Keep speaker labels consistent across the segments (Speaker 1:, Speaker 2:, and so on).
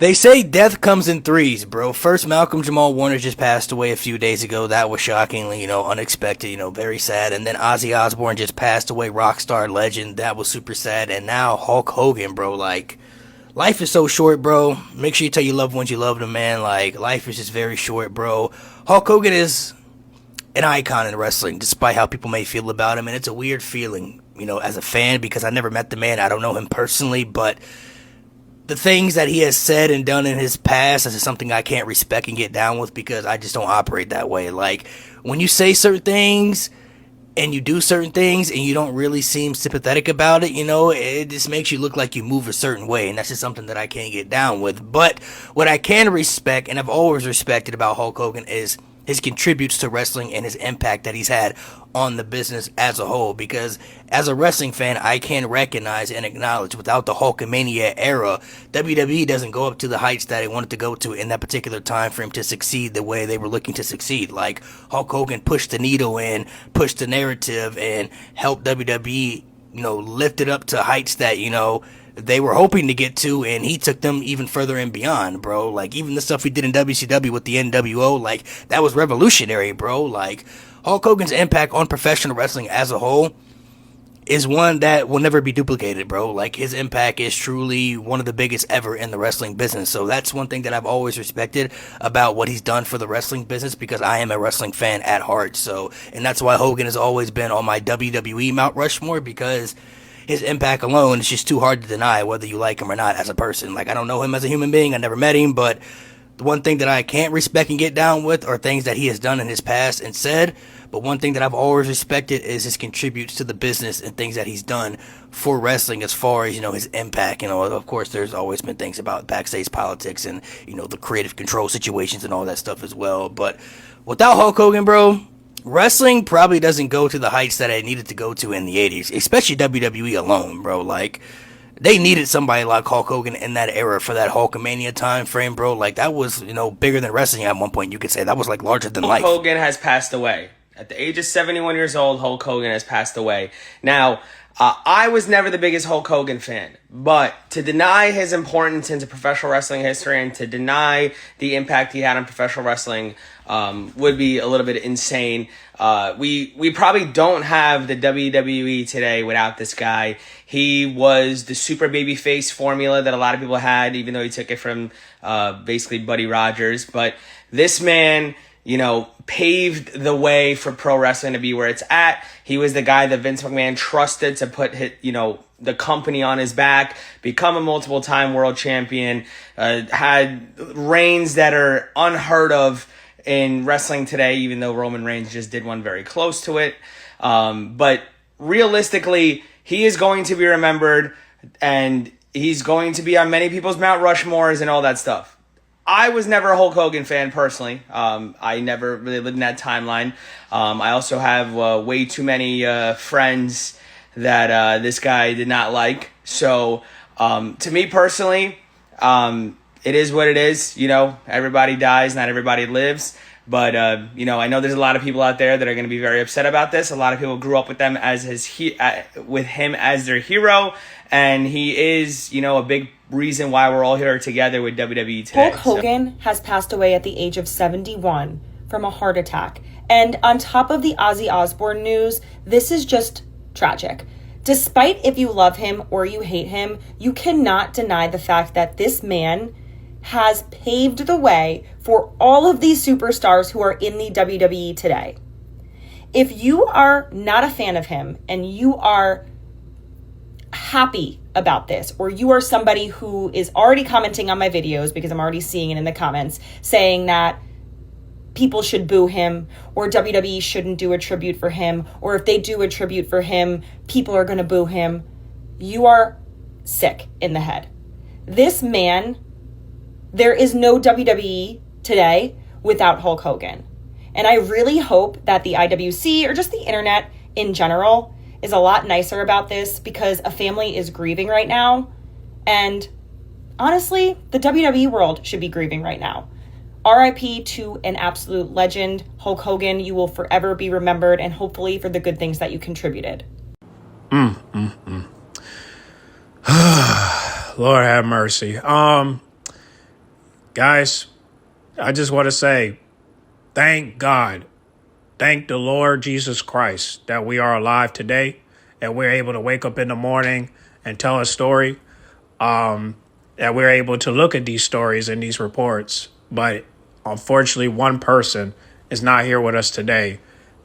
Speaker 1: They say death comes in threes, bro. First, Malcolm Jamal Warner just passed away a few days ago. That was shockingly, unexpected, very sad. And then Ozzy Osbourne just passed away, rock star legend. That was super sad. And now Hulk Hogan, bro. Like, life is so short, bro. Make sure you tell your loved ones you love them, man. Like, life is just very short, bro. Hulk Hogan is an icon in wrestling, despite how people may feel about him. And it's a weird feeling, as a fan, because I never met the man. I don't know him personally, but the things that he has said and done in his past is something I can't respect and get down with because I just don't operate that way. Like, when you say certain things and you do certain things and you don't really seem sympathetic about it, it just makes you look like you move a certain way, and that's just something that I can't get down with. But what I can respect, and I've always respected about Hulk Hogan, is his contributes to wrestling and his impact that he's had on the business as a whole. Because as a wrestling fan, I can recognize and acknowledge without the Hulkamania era, WWE doesn't go up to the heights that it wanted to go to in that particular time frame to succeed the way they were looking to succeed. Like, Hulk Hogan pushed the needle in, pushed the narrative, and helped WWE, lift it up to heights that, they were hoping to get to, and he took them even further and beyond, bro. Like, even the stuff we did in WCW with the NWO, like, that was revolutionary, bro. Like, Hulk Hogan's impact on professional wrestling as a whole is one that will never be duplicated, bro. Like, his impact is truly one of the biggest ever in the wrestling business. So that's one thing that I've always respected about what he's done for the wrestling business, because I am a wrestling fan at heart. So, and that's why Hogan has always been on my WWE Mount Rushmore, because his impact alone is just too hard to deny, whether you like him or not as a person. Like, I don't know him as a human being. I never met him, but the one thing that I can't respect and get down with are things that he has done in his past and said. But one thing that I've always respected is his contributes to the business and things that he's done for wrestling as far as, his impact. Of course, there's always been things about backstage politics and, the creative control situations and all that stuff as well. But without Hulk Hogan, bro, wrestling probably doesn't go to the heights that it needed to go to in the 80s, especially WWE alone, bro. Like, they needed somebody like Hulk Hogan in that era for that Hulkamania time frame, bro. Like, that was, bigger than wrestling at one point. You could say that was like larger than life.
Speaker 2: Hulk Hogan has passed away. At the age of 71 years old, Hulk Hogan has passed away. Now, I was never the biggest Hulk Hogan fan, but to deny his importance into professional wrestling history and to deny the impact he had on professional wrestling would be a little bit insane. We probably don't have the WWE today without this guy. He was the super babyface formula that a lot of people had, even though he took it from basically Buddy Rogers. But this man, paved the way for pro wrestling to be where it's at. He was the guy that Vince McMahon trusted to put the company on his back, become a multiple time world champion, had reigns that are unheard of in wrestling today, even though Roman Reigns just did one very close to it. But realistically, he is going to be remembered, and he's going to be on many people's Mount Rushmores and all that stuff. I was never a Hulk Hogan fan personally. I never really lived in that timeline. I also have way too many friends that this guy did not like. So to me personally, it is what it is. Everybody dies, not everybody lives. But, I know there's a lot of people out there that are going to be very upset about this. A lot of people grew up with them as with him as their hero. And he is, a big reason why we're all here together with WWE today.
Speaker 3: Hulk Hogan has passed away at the age of 71 from a heart attack. And on top of the Ozzy Osbourne news, this is just tragic. Despite if you love him or you hate him, you cannot deny the fact that this man has paved the way for all of these superstars who are in the WWE today. If you are not a fan of him and you are happy about this, or you are somebody who is already commenting on my videos, because I'm already seeing it in the comments, saying that people should boo him, or WWE shouldn't do a tribute for him, or if they do a tribute for him, people are going to boo him, you are sick in the head. This man, there is no WWE today without Hulk Hogan. And I really hope that the IWC, or just the internet in general, is a lot nicer about this, because a family is grieving right now. And honestly, the WWE world should be grieving right now. RIP to an absolute legend, Hulk Hogan. You will forever be remembered, and hopefully for the good things that you contributed.
Speaker 4: Lord have mercy. Guys, I just want to say, thank God. Thank the Lord Jesus Christ that we are alive today and we're able to wake up in the morning and tell a story. That we're able to look at these stories and these reports. But unfortunately, one person is not here with us today.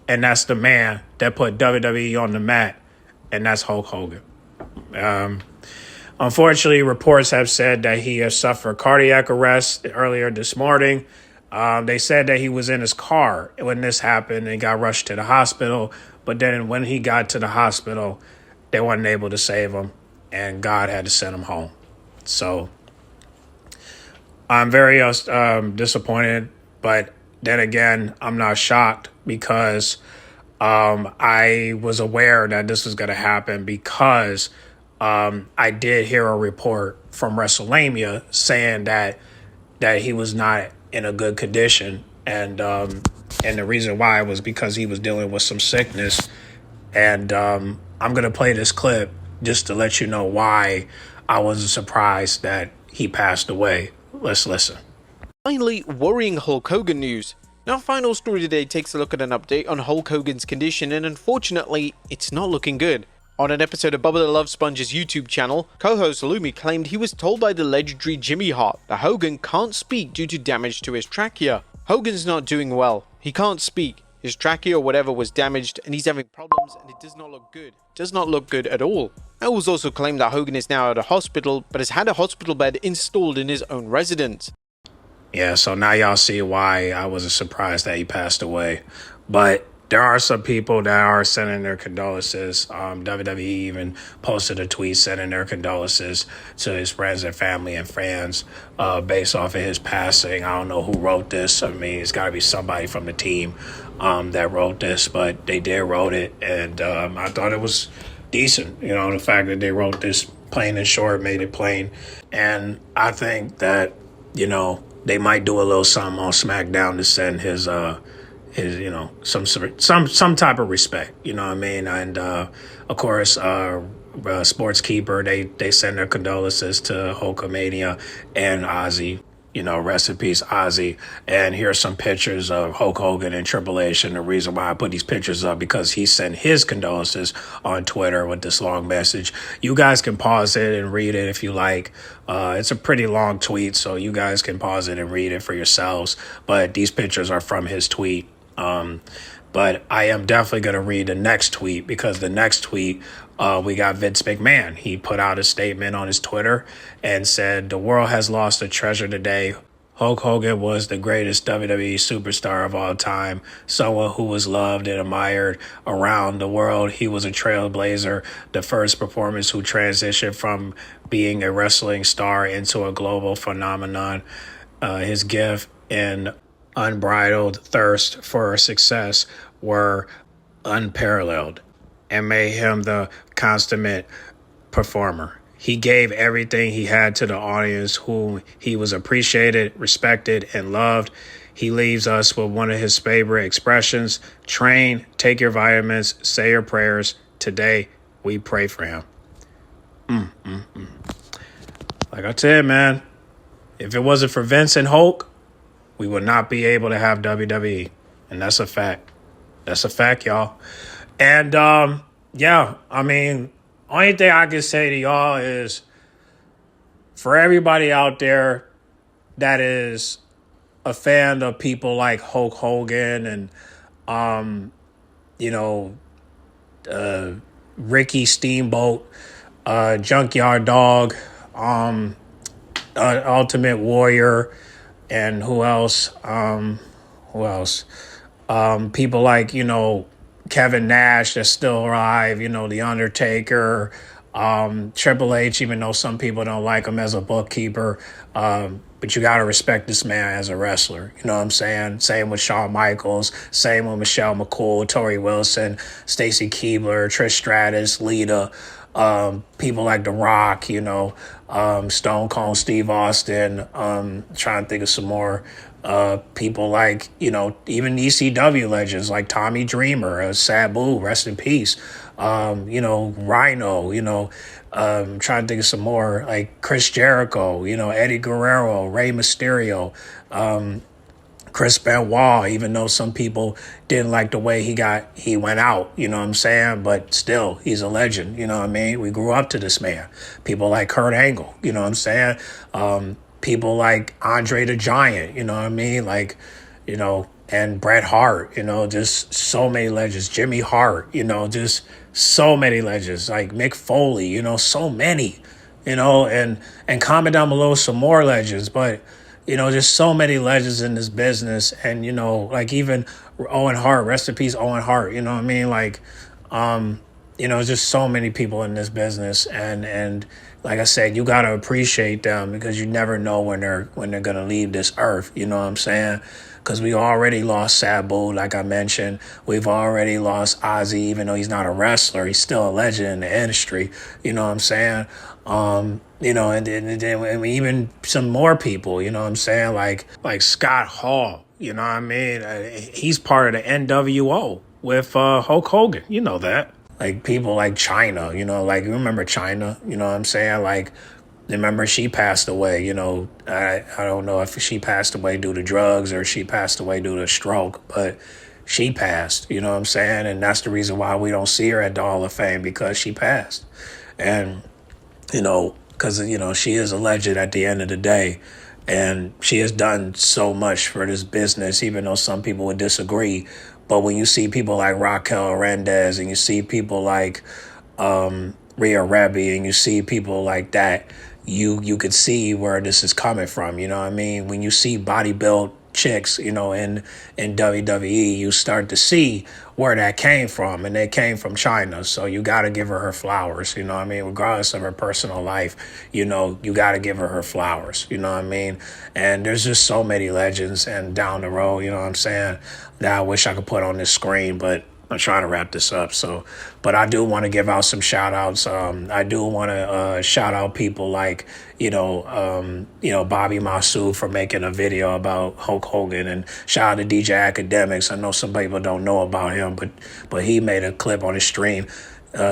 Speaker 4: And that's the man that put WWE on the mat. And that's Hulk Hogan. Unfortunately, reports have said that he has suffered cardiac arrest earlier this morning. They said that he was in his car when this happened and got rushed to the hospital. But then when he got to the hospital, they weren't able to save him. And God had to send him home. So I'm very disappointed. But then again, I'm not shocked because I was aware that this was going to happen because I did hear a report from WrestleMania saying that he was not in a good condition, and the reason why was because he was dealing with some sickness. And I'm gonna play this clip just to let you know why I wasn't surprised that he passed away. Let's listen.
Speaker 5: Finally, worrying Hulk Hogan news. Our final story today takes a look at an update on Hulk Hogan's condition, and unfortunately, it's not looking good. On an episode of Bubba the Love Sponge's YouTube channel, co-host Lumi claimed he was told by the legendary Jimmy Hart that Hogan can't speak due to damage to his trachea. Hogan's not doing well. He can't speak. His trachea or whatever was damaged and he's having problems and it does not look good. Does not look good at all. It was also claimed that Hogan is now at a hospital but has had a hospital bed installed in his own residence.
Speaker 4: Yeah, so now y'all see why I wasn't surprised that he passed away. But there are some people that are sending their condolences. WWE even posted a tweet sending their condolences to his friends and family and fans based off of his passing. I don't know who wrote this. I mean, it's got to be somebody from the team that wrote this, but they did wrote it. And I thought it was decent. You know, the fact that they wrote this plain and short, made it plain. And I think that, you know, they might do a little something on SmackDown to send his you know, some type of respect, you know what I mean? And of course, Sports Keeper, they send their condolences to Hulkamania and Ozzy. You know, rest in peace, Ozzy. And here's some pictures of Hulk Hogan and Triple H. And the reason why I put these pictures up because he sent his condolences on Twitter with this long message. You guys can pause it and read it if you like. It's a pretty long tweet, so you guys can pause it and read it for yourselves. But these pictures are from his tweet. But I am definitely going to read the next tweet because the next tweet, we got Vince McMahon. He put out a statement on his Twitter and said, "The world has lost a treasure today. Hulk Hogan was the greatest WWE superstar of all time, someone who was loved and admired around the world. He was a trailblazer, the first performance who transitioned from being a wrestling star into a global phenomenon. His gift and unbridled thirst for success were unparalleled and made him the consummate performer. He gave everything he had to the audience, whom he was appreciated, respected, and loved. He leaves us with one of his favorite expressions: train, take your vitamins, say your prayers. Today, we pray for him." Like I said, man, if it wasn't for Vince and Hulk, we would not be able to have WWE. And that's a fact. That's a fact, y'all. And, yeah, I mean, only thing I can say to y'all is for everybody out there that is a fan of people like Hulk Hogan and, you know, Ricky Steamboat, Junkyard Dog, Ultimate Warrior, and who else? People like, you know, Kevin Nash that's still alive, you know, The Undertaker, Triple H, even though some people don't like him as a bookkeeper. But you got to respect this man as a wrestler. You know what I'm saying? Same with Shawn Michaels. Same with Michelle McCool, Tori Wilson, Stacy Keibler, Trish Stratus, Lita. People like The Rock, you know. Stone Cold Steve Austin. Trying to think of some more people like, even ECW legends like Tommy Dreamer, Sabu, rest in peace. Rhino, trying to think of some more like Chris Jericho, Eddie Guerrero, Rey Mysterio, Chris Benoit, even though some people didn't like the way he went out, you know what I'm saying? But still, he's a legend, you know what I mean? We grew up to this man. People like Kurt Angle, you know what I'm saying? People like Andre the Giant, you know what I mean? Like, and Bret Hart, just so many legends. Jimmy Hart, just so many legends. Like Mick Foley, so many, and comment down below some more legends. But just so many legends in this business. And, like even Owen Hart, rest in peace, Owen Hart, you know what I mean? Like, just so many people in this business. And like I said, you got to appreciate them because you never know when they're going to leave this earth. You know what I'm saying? Because we already lost Sabu, like I mentioned. We've already lost Ozzy, even though he's not a wrestler. He's still a legend in the industry. You know what I'm saying? And then even some more people, you know what I'm saying? Like Scott Hall, you know what I mean? He's part of the NWO with Hulk Hogan. You know that. Like people like China, like you remember China, you know what I'm saying? Like, remember she passed away, I don't know if she passed away due to drugs or she passed away due to a stroke, but she passed, you know what I'm saying? And that's the reason why we don't see her at the Hall of Fame, because she passed. And, because, she is a legend at the end of the day. And she has done so much for this business, even though some people would disagree. But when you see people like Raquel Hernandez and you see people like Rhea Rebbe and you see people like that, you could see where this is coming from. You know what I mean? When you see bodybuild chicks, in WWE, you start to see where that came from, and they came from China. So you got to give her flowers, you know what I mean? Regardless of her personal life, you got to give her flowers, you know what I mean? And there's just so many legends and down the road, you know what I'm saying, that I wish I could put on this screen, but I'm trying to wrap this up. But I do want to give out some shout outs. I do want to shout out people like, Bobby Masu for making a video about Hulk Hogan, and shout out to DJ Academics. I know some people don't know about him, but he made a clip on his stream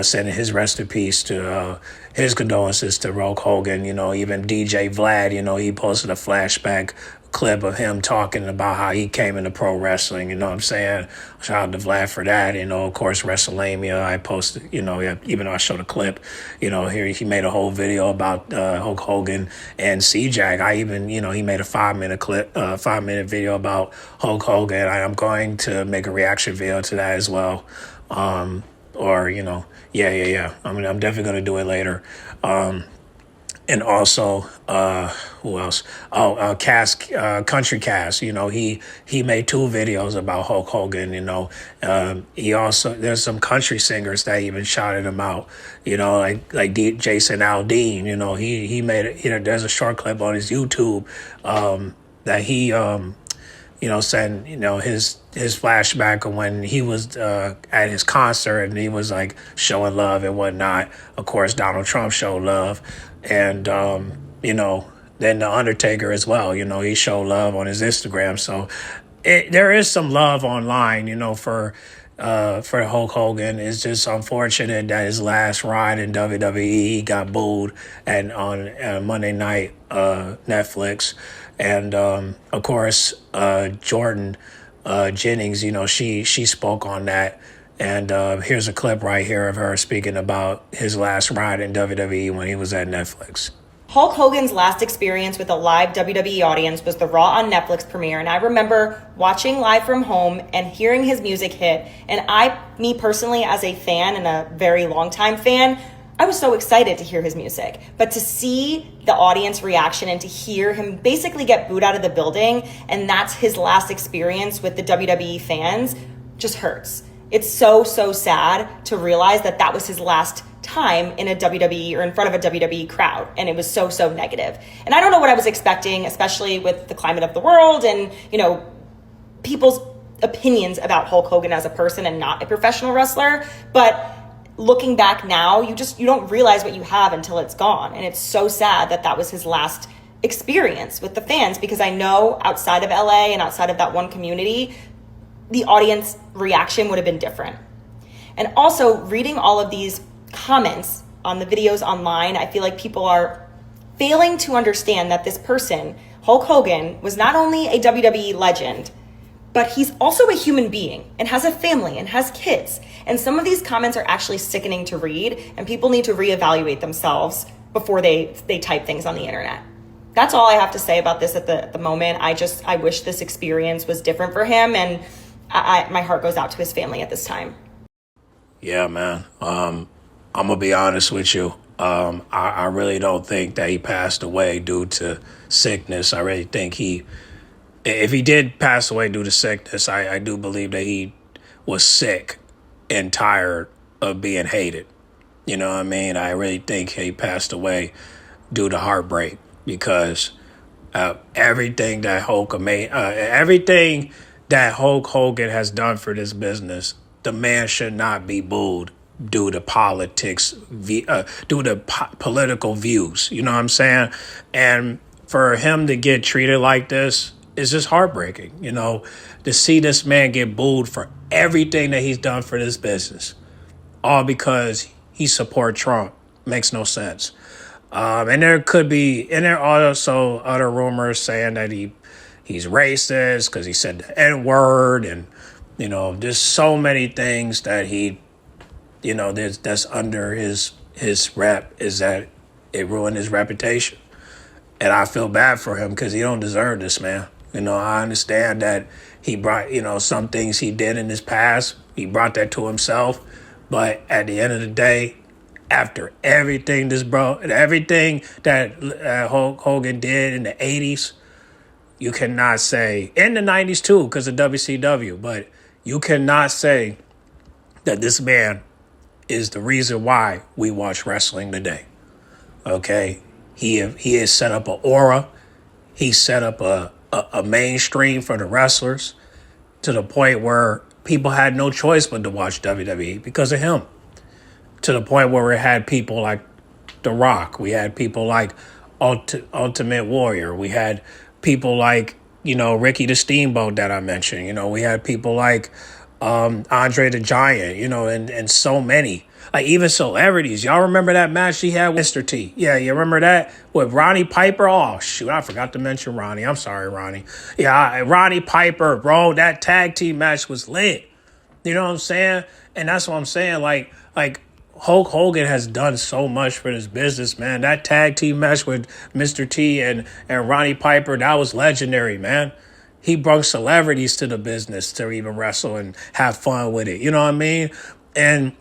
Speaker 4: sending his rest in peace to his condolences to Hulk Hogan. Even DJ Vlad, he posted a flashback clip of him talking about how he came into pro wrestling, you know what I'm saying? Shout out to Vlad for that. Of course, WrestleMania, I posted, even though I showed a clip, here he made a whole video about Hulk Hogan and C-Jack. I even, he made a 5-minute clip, 5-minute video about Hulk Hogan. I'm going to make a reaction video to that as well. I'm definitely going to do it later. And also, who else? Country Cast. He made 2 videos about Hulk Hogan. He also, there's some country singers that even shouted him out. Like Jason Aldean. He made it. There's a short clip on his YouTube that he saying, his flashback of when he was at his concert and he was like showing love and whatnot. Of course, Donald Trump showed love. And, then The Undertaker as well, he showed love on his Instagram. So there is some love online, for Hulk Hogan. It's just unfortunate that his last ride in WWE, he got booed on Monday Night Netflix. And, of course, Jordan Jennings, she spoke on that. And here's a clip right here of her speaking about his last ride in WWE when he was at Netflix.
Speaker 3: Hulk Hogan's last experience with a live WWE audience was the Raw on Netflix premiere, and I remember watching live from home and hearing his music hit. And me personally, as a fan and a very long time fan, I was so excited to hear his music. But to see the audience reaction and to hear him basically get booed out of the building, and that's his last experience with the WWE fans, just hurts. It's so, so sad to realize that was his last time in a WWE or in front of a WWE crowd. And it was so, so negative. And I don't know what I was expecting, especially with the climate of the world and, people's opinions about Hulk Hogan as a person and not a professional wrestler. But looking back now, you don't realize what you have until it's gone. And it's so sad that that was his last experience with the fans, because I know outside of LA and outside of that one community, the audience reaction would have been different. And also, reading all of these comments on the videos online, I feel like people are failing to understand that this person, Hulk Hogan, was not only a WWE legend, but he's also a human being and has a family and has kids. And some of these comments are actually sickening to read, and people need to reevaluate themselves before they type things on the internet. That's all I have to say about this at the moment. I wish this experience was different for him, and my heart goes out to his family at this time.
Speaker 4: Yeah, man. I'm gonna be honest with you. I really don't think that he passed away due to sickness. I really think if he did pass away due to sickness, I do believe that he was sick and tired of being hated. You know what I mean? I really think he passed away due to heartbreak, because everything that Hulk Hogan has done for this business, the man should not be booed due to politics, due to political views. You know what I'm saying? And for him to get treated like this is just heartbreaking. You know, to see this man get booed for everything that he's done for this business, all because he support Trump, makes no sense. And there are also other rumors saying that he's racist because he said the N-word, and you know, there's so many things that that's under his rep, is that it ruined his reputation. And I feel bad for him because he don't deserve this, man. You know, I understand that he brought, some things he did in his past, he brought that to himself. But at the end of the day, after everything that Hulk Hogan did in the 80s, you cannot say, in the 90s too, because of WCW, but you cannot say that this man is the reason why we watch wrestling today. Okay? He has set up an aura. He set up a mainstream for the wrestlers to the point where people had no choice but to watch WWE because of him. To the point where we had people like The Rock. We had people like Ultimate Warrior. We had people like, Ricky the Steamboat that I mentioned. We had people like Andre the Giant, and so many. Like even celebrities. Y'all remember that match he had with Mr. T? Yeah, you remember that? With Ronnie Piper? Oh, shoot, I forgot to mention Ronnie. I'm sorry, Ronnie. Yeah, Ronnie Piper, bro, that tag team match was lit. You know what I'm saying? And that's what I'm saying. Like Hulk Hogan has done so much for this business, man. That tag team match with Mr. T and Ronnie Piper, that was legendary, man. He brought celebrities to the business to even wrestle and have fun with it. You know what I mean? And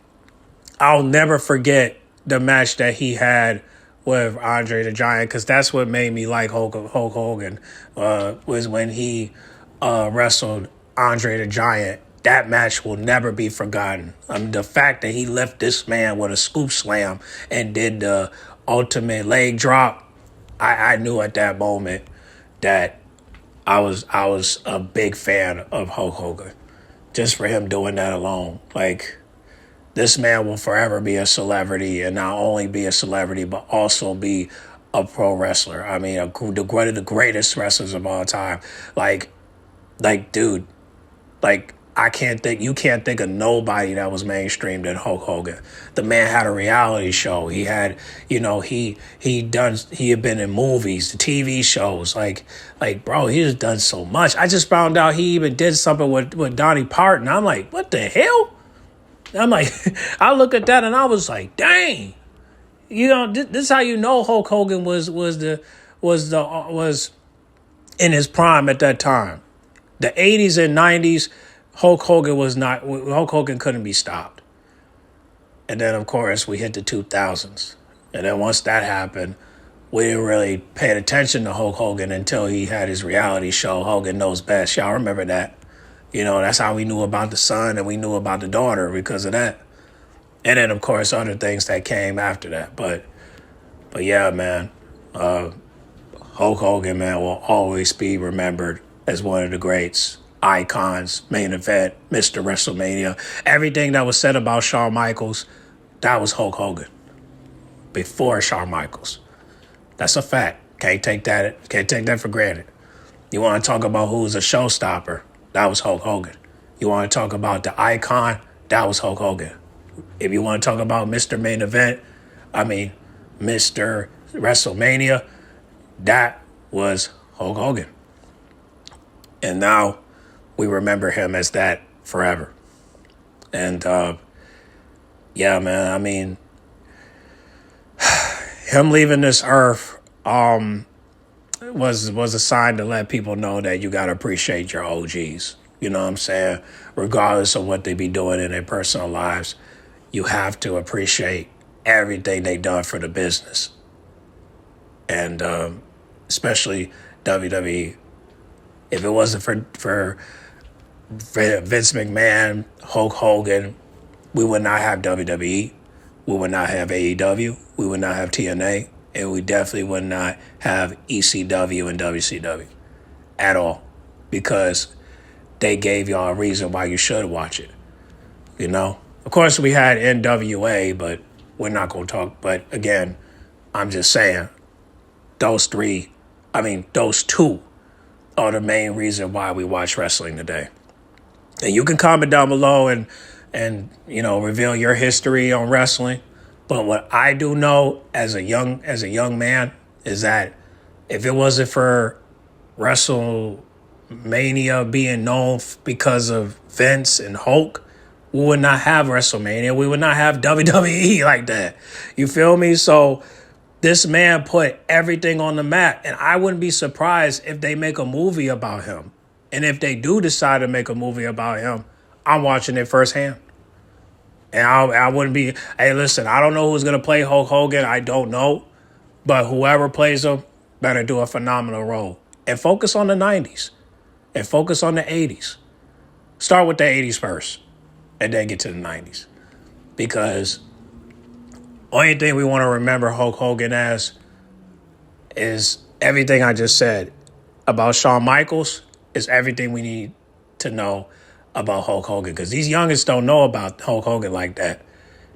Speaker 4: I'll never forget the match that he had with Andre the Giant, because that's what made me like Hulk Hogan, was when he wrestled Andre the Giant. That match will never be forgotten. The fact that he left this man with a scoop slam and did the ultimate leg drop, I knew at that moment that I was a big fan of Hulk Hogan, just for him doing that alone. Like, this man will forever be a celebrity, and not only be a celebrity, but also be a pro wrestler. I mean, one of the greatest wrestlers of all time. Like, dude, like, you can't think of nobody that was mainstream than Hulk Hogan. The man had a reality show. He had, he had been in movies, the TV shows. Like, bro, he has done so much. I just found out he even did something with Donnie Parton. I'm like, what the hell? I'm like, I look at that and I was like, dang. This is how you know Hulk Hogan was in his prime at that time. The 80s and 90s, Hulk Hogan couldn't be stopped. And then, of course, we hit the 2000s. And then once that happened, we didn't really pay attention to Hulk Hogan until he had his reality show, Hogan Knows Best. Y'all remember that? That's how we knew about the son and we knew about the daughter, because of that. And then, of course, other things that came after that. But yeah, man, Hulk Hogan, man, will always be remembered as one of the greats. Icons, main event, Mr. WrestleMania. Everything that was said about Shawn Michaels that was Hulk Hogan before Shawn Michaels. That's a fact. Can't take that for granted. You want to talk about who's a showstopper? That was Hulk Hogan. You want to talk about the icon? That was Hulk Hogan. If you want to talk about Mr. Main Event, Mr. WrestleMania, that was Hulk Hogan. And now we remember him as that forever. And yeah, man, him leaving this earth was a sign to let people know that you got to appreciate your OGs. You know what I'm saying? Regardless of what they be doing in their personal lives, you have to appreciate everything they done for the business. And especially WWE. If it wasn't for Vince McMahon, Hulk Hogan, we would not have WWE. We would not have AEW. We would not have TNA. And we definitely would not have ECW and WCW at all. Because they gave y'all a reason why you should watch it. You know? Of course, we had NWA, but we're not going to talk. But again, I'm just saying, those two are the main reason why we watch wrestling today. And you can comment down below and reveal your history on wrestling. But what I do know as a young man is that if it wasn't for WrestleMania being known because of Vince and Hulk, we would not have WrestleMania. We would not have WWE like that. You feel me? So this man put everything on the map, and I wouldn't be surprised if they make a movie about him. And if they do decide to make a movie about him, I'm watching it firsthand. And I wouldn't be, hey, listen, I don't know who's going to play Hulk Hogan. I don't know. But whoever plays him better do a phenomenal role. And focus on the 90s. And focus on the 80s. Start with the 80s first. And then get to the 90s. Because only thing we want to remember Hulk Hogan as is everything I just said about Shawn Michaels is everything we need to know about Hulk Hogan. Because these youngins don't know about Hulk Hogan like that.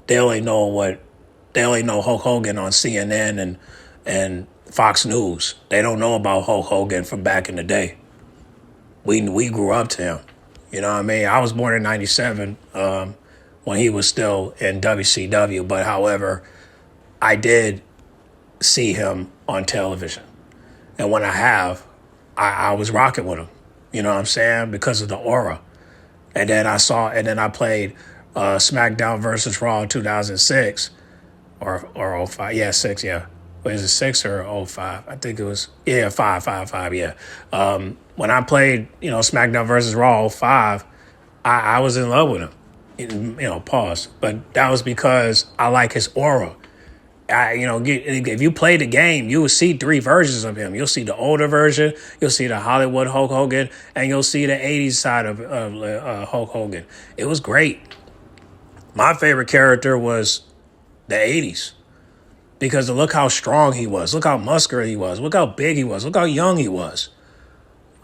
Speaker 4: They only know Hulk Hogan on CNN and Fox News. They don't know about Hulk Hogan from back in the day. We grew up to him. You know what I mean? I was born in 97 when he was still in WCW. But however, I did see him on television. And when I was rocking with him. You know what I'm saying? Because of the aura. And then I played SmackDown versus Raw in 2006 or 05. Yeah, 6, yeah. Was it 6 or 05? I think it was, 5, yeah. When I played, SmackDown versus Raw 05, I was in love with him. Pause. But that was because I like his aura. If you play the game, you will see 3 versions of him. You'll see the older version, you'll see the Hollywood Hulk Hogan, and you'll see the 80s side of Hulk Hogan. It was great. My favorite character was the 80s because look how strong he was. Look how muscular he was. Look how big he was. Look how young he was.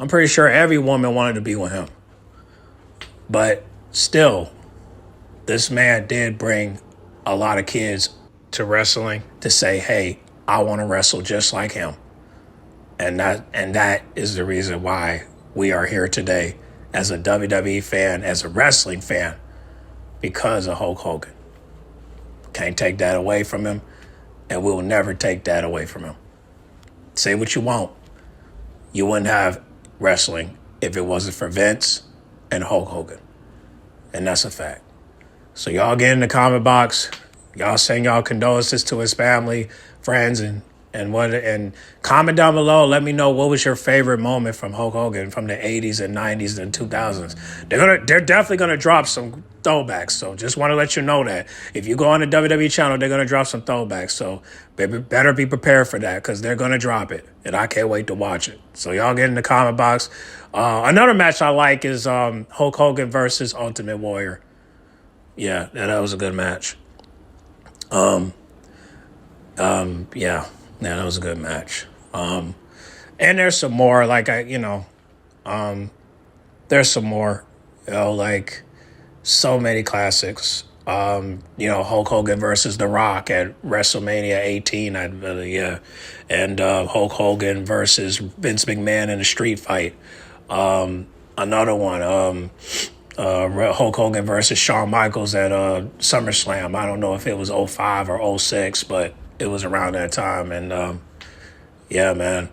Speaker 4: I'm pretty sure every woman wanted to be with him. But still, this man did bring a lot of kids to wrestling to say, hey, I want to wrestle just like him. And that is the reason why we are here today as a WWE fan, as a wrestling fan, because of Hulk Hogan. Can't take that away from him, and we'll never take that away from him. Say what you want. You wouldn't have wrestling if it wasn't for Vince and Hulk Hogan. And that's a fact. So y'all get in the comment box. Y'all send y'all condolences to his family, friends, and comment down below. Let me know what was your favorite moment from Hulk Hogan from the 80s and 90s and 2000s. They're definitely gonna drop some throwbacks. So just want to let you know that if you go on the WWE channel, they're gonna drop some throwbacks. So better be prepared for that because they're gonna drop it, and I can't wait to watch it. So y'all get in the comment box. Another match I like is Hulk Hogan versus Ultimate Warrior. Yeah, that was a good match. Yeah, that was a good match. And there's some more, there's some more, like so many classics. Hulk Hogan versus The Rock at WrestleMania 18, I believe, yeah. And Hulk Hogan versus Vince McMahon in a street fight. Another one, Hulk Hogan versus Shawn Michaels at SummerSlam. I don't know if it was '05 or '06, but it was around that time. And yeah, man.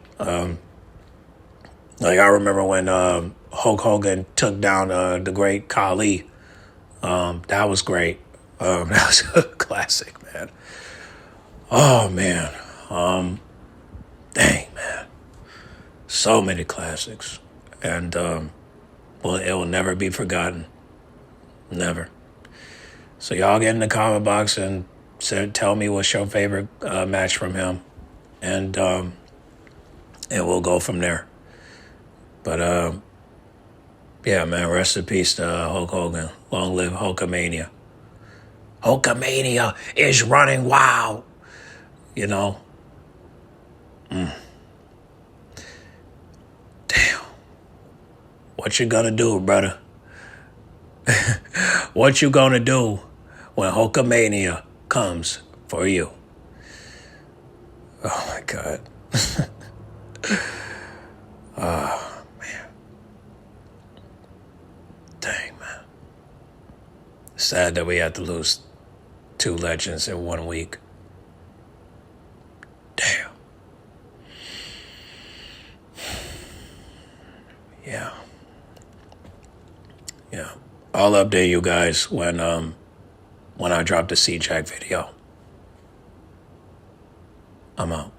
Speaker 4: Like I remember when Hulk Hogan took down the great Khali. That was great. That was a classic, man. Oh man. Dang, man. So many classics. And well, it will never be forgotten. Never. So y'all get in the comment box and tell me what's your favorite match from him. And we'll go from there. But yeah, man, rest in peace to Hulk Hogan. Long live Hulkamania. Hulkamania is running wild. You know? Damn. What you gonna do, brother? What you gonna do when Hulkamania comes for you? Oh, my God. Oh, man. Dang, man. Sad that we had to lose 2 legends in 1 week. Damn. Yeah. Yeah. I'll update you guys when I drop the C-Jack video. I'm out.